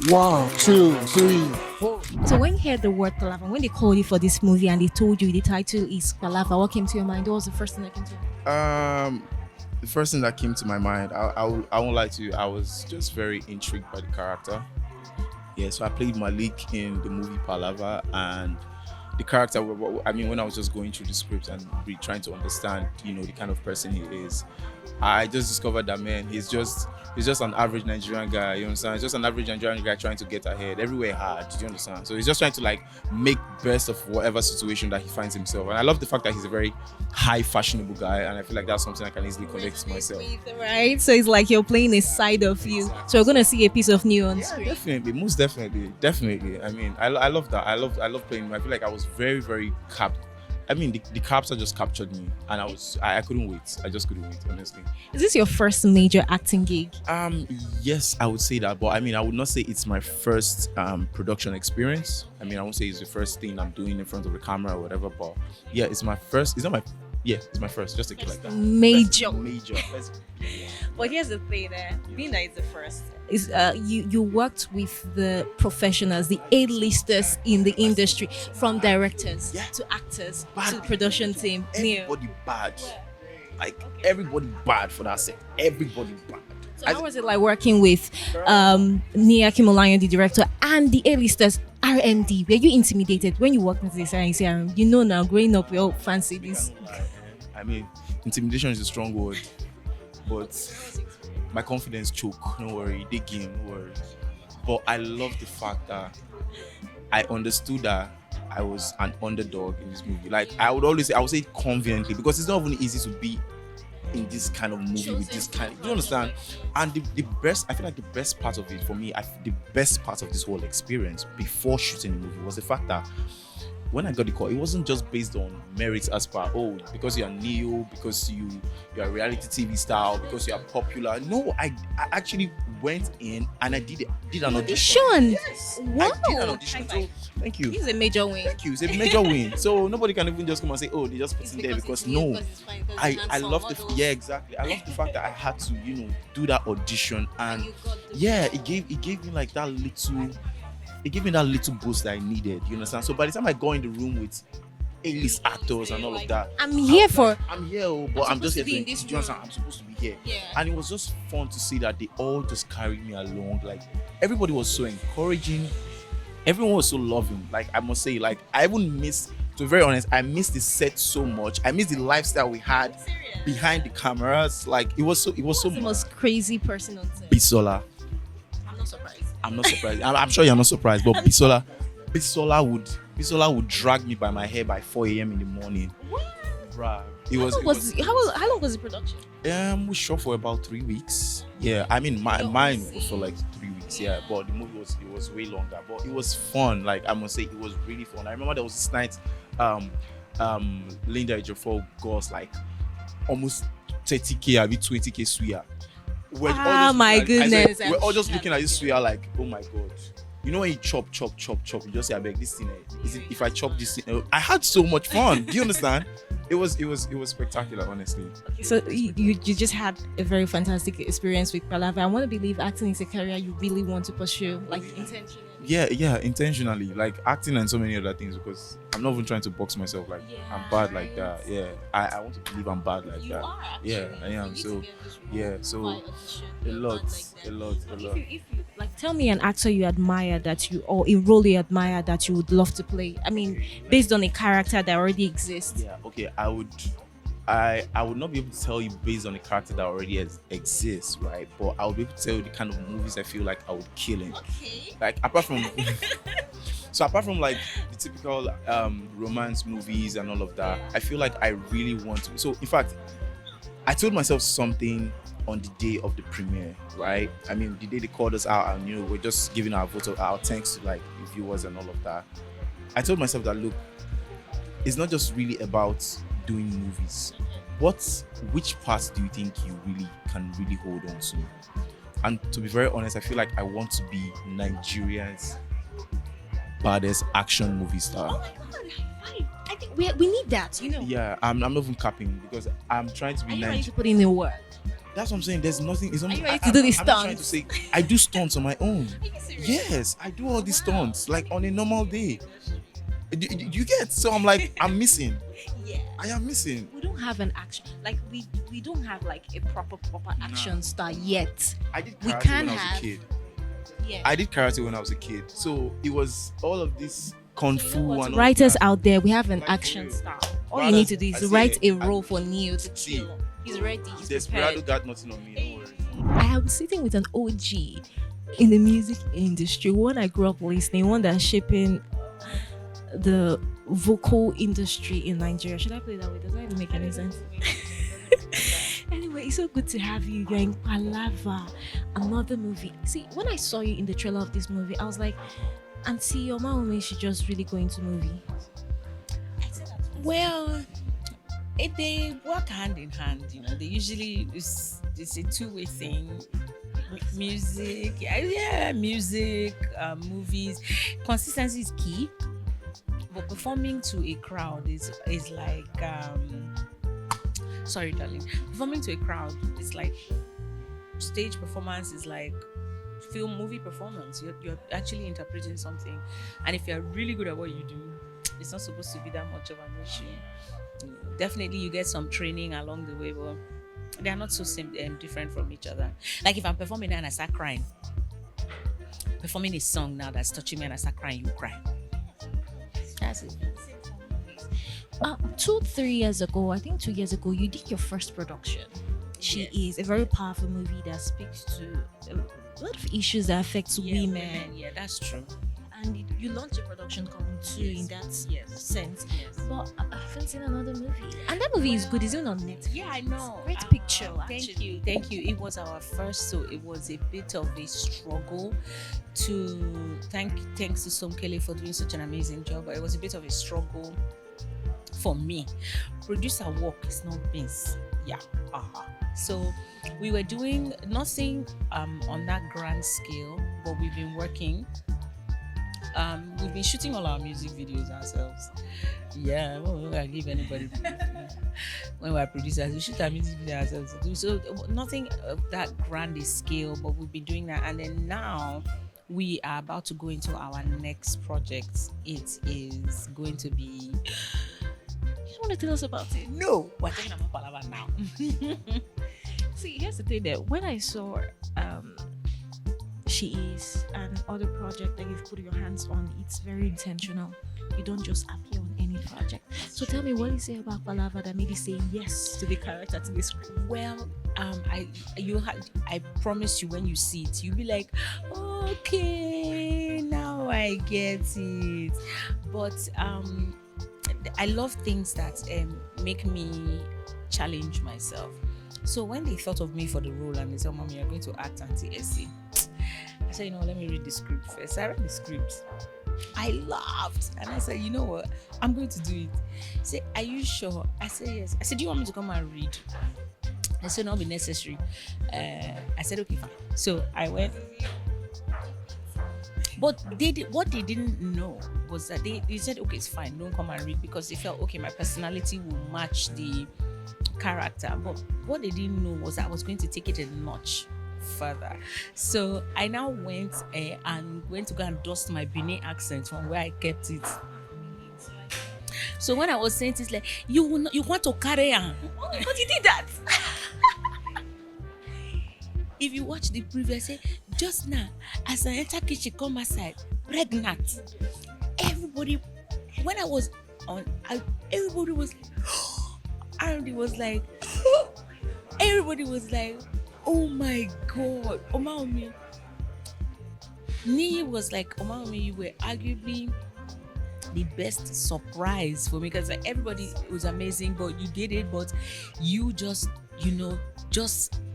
One, two, three, four. So when you heard the word Palava, when they called you for this movie and they told you the title is Palava, what came to your mind? What was the first thing that came to your mind? The first thing that came to my mind, I won't lie to you, I was just very intrigued by the character. Yeah, so I played Malik in the movie Palava, and the character, I mean, when I was just going through the script and really trying to understand, the kind of person he is, I just discovered that, man, he's just an average Nigerian guy, you understand? He's just an average Nigerian guy trying to get ahead, everywhere hard, do you understand? So he's just trying to like make best of whatever situation that he finds himself. And I love the fact that he's a very high fashionable guy, and I feel like that's something I can easily connect to myself. Right? So it's like you're playing a side of you. So we're gonna see a piece of you on screen. Definitely, most definitely. I mean, I love that. I love playing. I feel like I was very, very capped. I mean, the capture just captured me, and I couldn't wait. I just couldn't wait, honestly. Is this your first major acting gig? Yes, I would say that, but I mean, I would not say it's my first production experience. I mean, I won't say it's the first thing I'm doing in front of the camera or whatever, but yeah, it's my first. It's not my. Yeah, it's my first. Just take it like that. Major. But here's the thing, being that it's the first, is you worked with the professionals, the A-listers in the industry, from directors to actors to the production team. Everybody bad, everybody bad for that set. Everybody bad. So how was it like working with Niyakimolai, the director, and the A-listers? RMD, were you intimidated when you walked into this and you say, now growing up, we all fancy this? I mean, intimidation is a strong word, but my confidence choke. No worry, they game, no worry. But I love the fact that I understood that I was an underdog in this movie. Like I would say it conveniently, because it's not even easy to be in this kind of movie with this kind. You understand? And the best, I feel like the best part of it for me, the best part of this whole experience before shooting the movie was the fact that when I got the call, it wasn't just based on merits as per, because you're Neo, because you're a reality TV star, because you're popular. No, I actually went in and I did an audition. Yes. Wow. I did an audition. So, thank you. It's a major win. Thank you. It's a major win. So nobody can even just come and say, they just put in there because no. I love exactly. I love the fact that I had to, do that audition, and it gave me like that little. It gave me that little boost that I needed, you understand? So by the time I go in the room with A-list actors and all of that, I'm here, but I'm just here in this room. I'm supposed to be here. Yeah. And it was just fun to see that they all just carried me along. Like everybody was so encouraging. Everyone was so loving. Like I must say, like I even miss, to be very honest, I miss the set so much. I miss the lifestyle we had behind the cameras. Like it was so the most crazy person on set. Bisola. I'm not surprised. I'm sure you're not surprised, but Bisola would drag me by my hair by 4 a.m. in the morning. What? Bruh. How long was the production? We shot for about 3 weeks. Yeah, I mean mine was for like 3 weeks. Yeah, but the movie was way longer. But it was fun. Like I must say, it was really fun. I remember there was this night, Linda Ejiofor got us like almost 30K, a bit 20K suya. My goodness. We're all just looking at this suya like, oh my god. You know when you chop, you just say, I beg this thing. Is it if I chop this thing? I had so much fun. Do you understand? It was spectacular, honestly. So you just had a very fantastic experience with Palava. I want to believe acting is a career you really want to pursue, like intentionally. Yeah, intentionally, like acting and so many other things, because I'm not even trying to box myself like I'm bad like that. Yeah, I want to believe I'm bad like that. Yeah, I am. So so a lot. If you like, tell me an actor you admire or a role you admire that you would love to play. I mean, based on a character that already exists. Yeah, okay. I would not be able to tell you based on the character that already exists, right? But I would be able to tell you the kind of movies I feel like I would kill in. Okay. Like apart from like the typical romance movies and all of that, I feel like I really want to. So in fact, I told myself something on the day of the premiere, right? I mean, the day they called us out and we're just giving our vote of our thanks to like the viewers and all of that. I told myself that look, it's not just really about doing movies. Which parts do you think you really can really hold on to? And to be very honest, I feel like I want to be Nigeria's baddest action movie star. Oh my god, I think we need that, Yeah, I'm not even capping, because I'm trying to be Are you ready to put in the work? That's what I'm saying. There's nothing. It's Are you something. ready to do the I'm not trying to stunts? say I do stunts on my own. Are you serious? Yes, I do all these Wow. stunts like on a normal day. You get? So I'm like, I'm missing. Yeah. I am missing. We don't have an action, like we don't have like a proper action star yet. I did We karate can when I was have- a kid. Yeah. I did karate when I was a kid. So it was all of this kung So you fu know what? and all Writers that. out there, we have an Like, for action real. star. All But you need I to do is say, write a I- role for Neo to See, kill. He's ready. He's Desperado prepared. got nothing on me. Don't worry. I am sitting with an OG in the music industry, one I grew up listening, one that's shaping the vocal industry in Nigeria. Should I play that way? Does that even make any sense? Anyway, it's so good to have you. You're in Palava, another movie. See, when I saw you in the trailer of this movie, I was like, Auntie Omawunmi should just really go into movie. Well, they work hand in hand. They usually it's a two-way thing. Music, music, movies. Consistency is key, but performing to a crowd is like sorry, darling. Performing to a crowd is like stage performance is like movie performance. You're actually interpreting something, and if you're really good at what you do, it's not supposed to be that much of an issue. Definitely, you get some training along the way, but they are not so different from each other. Like if I'm performing now and I start crying, performing a song now that's touching me and I start crying, you cry. That's it. 2-3 years ago, I think 2 years ago, you did your first production. She is a very powerful movie that speaks to a lot of issues that affect women. Yeah, that's true. And you launched a production company too in that sense. Yes. But I haven't seen another movie. And that movie is good. It's even on Netflix. Yeah, I know. Great picture. Thank you. It was our first, so it was a bit of a struggle to thanks to Somkele for doing such an amazing job. But it was a bit of a struggle for me. Producer work is not beans. Yeah. So we were doing nothing on that grand scale, but we've been working. We've been shooting all our music videos ourselves. Yeah, we're gonna give anybody when we're producers, we shoot our music video ourselves. So nothing of that grand scale, but we've been doing that. And then now we are about to go into our next project. It is going to be. You want to tell us about it? No, we're talking about Palava now. See, here's the thing that when I saw She Is and other project that you've put your hands on, it's very intentional. You don't just appear on any project. So tell me, what do you say about Palava that made you say yes to the character, to the script? Well, I promise you, when you see it, you'll be like, okay, now I get it. But I love things that make me challenge myself. So when they thought of me for the role and they said, Mommy, you're going to act Auntie Essie, I said, let me read the script first. I read the script. I laughed. And I said, you know what? I'm going to do it. He said, are you sure? I said, yes. I said, do you want me to come and read? I said, not be necessary. I said, okay, fine. So I went. But what they didn't know was that they said, okay, it's fine, don't come and read, because they felt, okay, my personality will match the character. But what they didn't know was that I was going to take it a notch further. So I now went and went to go and dust my Benin accent from where I kept it. So when I was saying it, like, you want to carry on. But you did that. If you watch the preview, I say, just now, as I enter kitchen, come outside, pregnant. Everybody, when I was on, everybody was like, everybody was like, oh my God, Omawunmi. Ni was like, Omawunmi, you were arguably the best surprise for me, because like, everybody was amazing, but you did it, but you just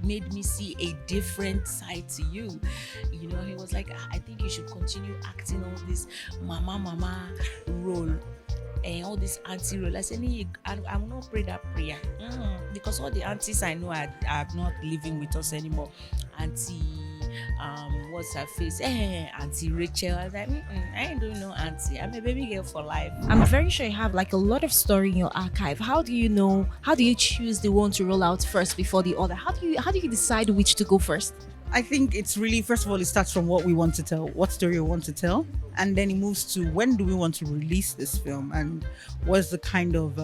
made me see a different side to you. He was like, I think you should continue acting all this mama role and all this auntie role. I said, I will not pray that prayer because all the aunties I know are not living with us anymore. Auntie what's her face? Auntie Rachel. I was like, I ain't doing no auntie. I'm a baby girl for life. I'm very sure you have like a lot of story in your archive. How do you know? How do you choose the one to roll out first before the other? How do you decide which to go first? I think it's really, first of all, it starts from what we want to tell, what story we want to tell, and then it moves to when do we want to release this film and what's the kind of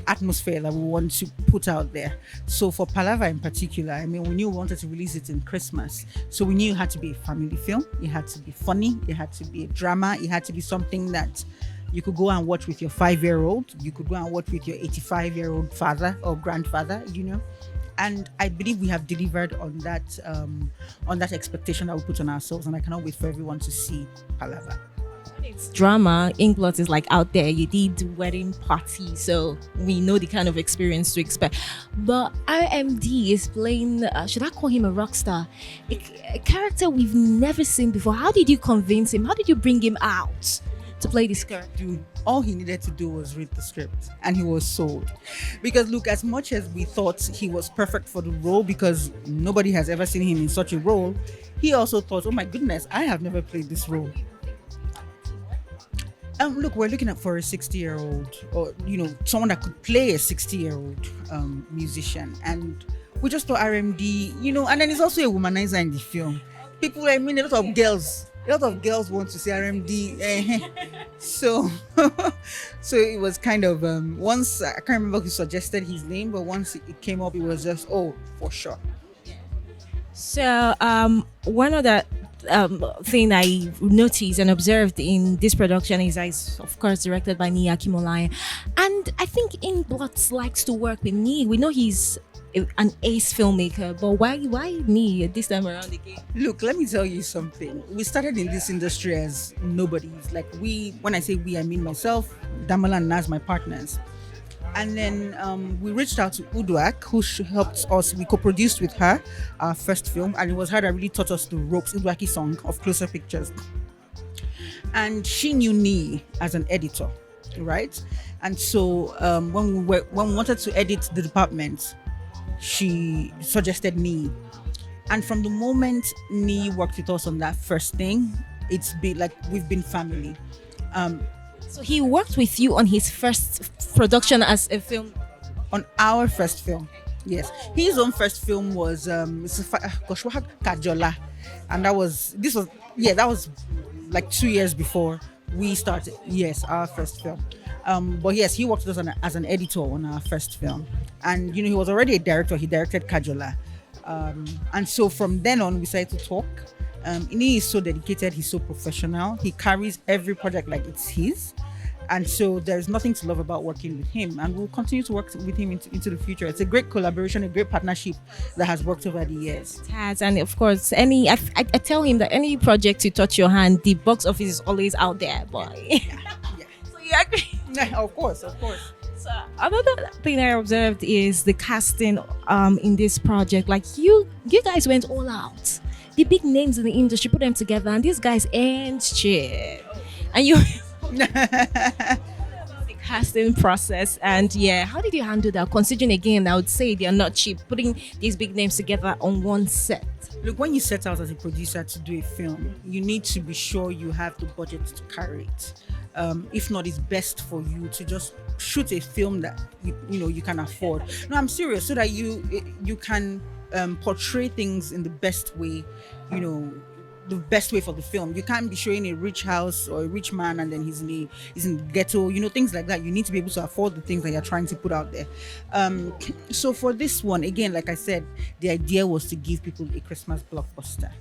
atmosphere that we want to put out there. So for Palava in particular, I mean, we knew we wanted to release it in Christmas. So we knew it had to be a family film. It had to be funny. It had to be a drama. It had to be something that you could go and watch with your 5-year-old. You could go and watch with your 85-year-old father or grandfather, And I believe we have delivered on that expectation that we put on ourselves, and I cannot wait for everyone to see Palava. It's drama. Inkblot is like out there. You did wedding party, so we know the kind of experience to expect. But RMD is playing. Should I call him a rock star? A character we've never seen before. How did you convince him? How did you bring him out to play this character? Dude, all he needed to do was read the script and he was sold. Because look, as much as we thought he was perfect for the role because nobody has ever seen him in such a role, he also thought, oh my goodness, I have never played this role. Look, we're looking at for a 60-year-old or someone that could play a 60-year-old musician, and we just thought RMD, and then he's also a womanizer in the film. People, a lot of girls want to see RMD. So it was kind of once, I can't remember who suggested his name, but once it came up, it was just, oh, for sure. So one of the thing I noticed and observed in this production is, of course, directed by Niyakimolai, and I think Inkblot likes to work with me. We know he's an ace filmmaker, but why me this time around again? Look, let me tell you something. We started in this industry as nobodies. Like when I say we, I mean myself, Damola and Naz, my partners. And then we reached out to Uduak, who helped us. We co-produced with her our first film, and it was her that really taught us the ropes, Uduaki song of Closer Pictures. And she knew Ni as an editor, right? And so when we wanted to edit the department, she suggested Ni. And from the moment Ni worked with us on that first thing, it's been like we've been family. So he worked with you on his first production as a film? On our first film, yes. His own first film was Kajola. And that was like 2 years before we started. Yes, our first film. But yes, he worked with us as an editor on our first film. And, he was already a director. He directed Kajola. And so from then on, we started to talk. He is so dedicated. He's so professional. He carries every project like it's his. And so there's nothing to love about working with him. And we'll continue to work with him into the future. It's a great collaboration, a great partnership that has worked over the years. It has. And of course, I tell him that any project you touch your hand, the box office is always out there, boy. Yeah. So you agree? Yeah, of course. So another thing I observed is the casting in this project. Like you guys went all out. The big names in the industry, put them together, and these guys ain't shit. And you the casting process, and how did you handle that? Considering again, I would say they are not cheap, putting these big names together on one set. Look, when you set out as a producer to do a film, you need to be sure you have the budget to carry it. If not, it's best for you to just shoot a film that you can afford. No, I'm serious, so that you can portray things in the best way, the best way for the film. You can't be showing a rich house or a rich man and then he's in the ghetto, things like that. You need to be able to afford the things that you're trying to put out there. So for this one, again, like I said, the idea was to give people a Christmas blockbuster.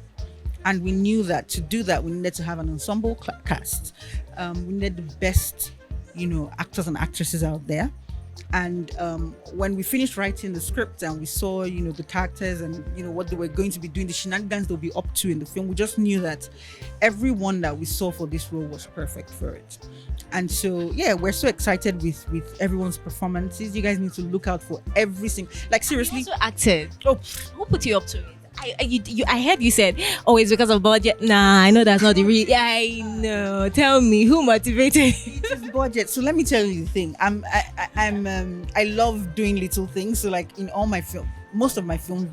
And we knew that to do that, we needed to have an ensemble cast. We needed the best, actors and actresses out there. And when we finished writing the script and we saw, the characters and, what they were going to be doing, the shenanigans they'll be up to in the film, we just knew that everyone that we saw for this role was perfect for it. And so, we're so excited with everyone's performances. You guys need to look out for every single, seriously. You also acted. Oh, who put you up to it? I heard you said, oh, it's because of budget. Nah, I know that's not the real. I know. Tell me, who motivated? It is budget. So let me tell you the thing. I love doing little things. So like in all my film, most of my films,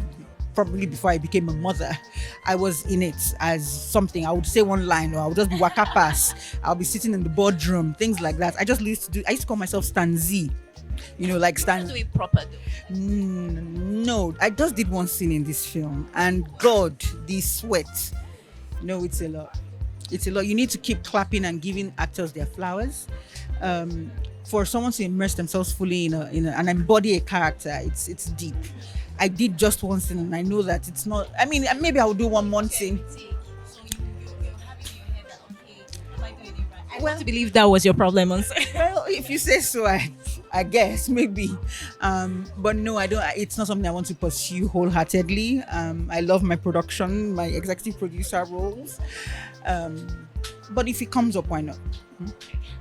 probably before I became a mother, I was in it as something. I would say one line, or I would just be waka pass. I'll be sitting in the boardroom, things like that. I used to call myself Stan Z. Like Stan. Do it proper though. No, I just did one scene in this film, and God, the sweat. It's a lot. It's a lot. You need to keep clapping and giving actors their flowers. For someone to immerse themselves fully in and embody a character, it's deep. I did just one scene, and I know that it's not. I mean, maybe I will do one more scene. I want to believe that was your problem on set. Well, if you say so, I guess maybe. But no, I don't. It's not something I want to pursue wholeheartedly. I love my production, my executive producer roles. But if it comes up, why not?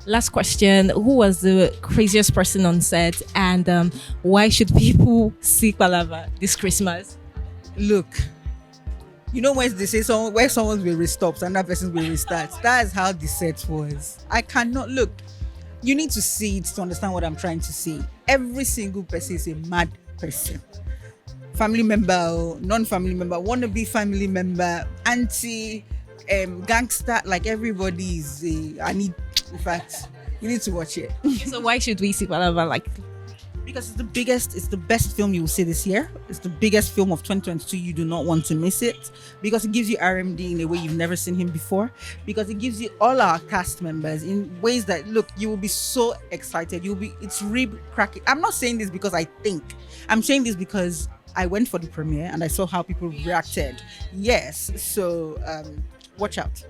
Last question: who was the craziest person on set, and why should people see Palava this Christmas? Look, when they say where someone's will restop and that person's will restart, that is how the set was. I cannot look. You need to see it to understand what I'm trying to say. Every single person is a mad person. Family member, non-family member, wannabe family member, auntie, gangster, like everybody is in fact, you need to watch it. So why should we see Palava? Because it's the best film you will see this year. It's the biggest film of 2022. You do not want to miss it, because it gives you RMD in a way you've never seen him before, because it gives you all our cast members in ways that, look, you will be so excited. It's rib cracking. I'm not saying this because I think. I'm saying this because I went for the premiere and I saw how people reacted. Yes. So watch out.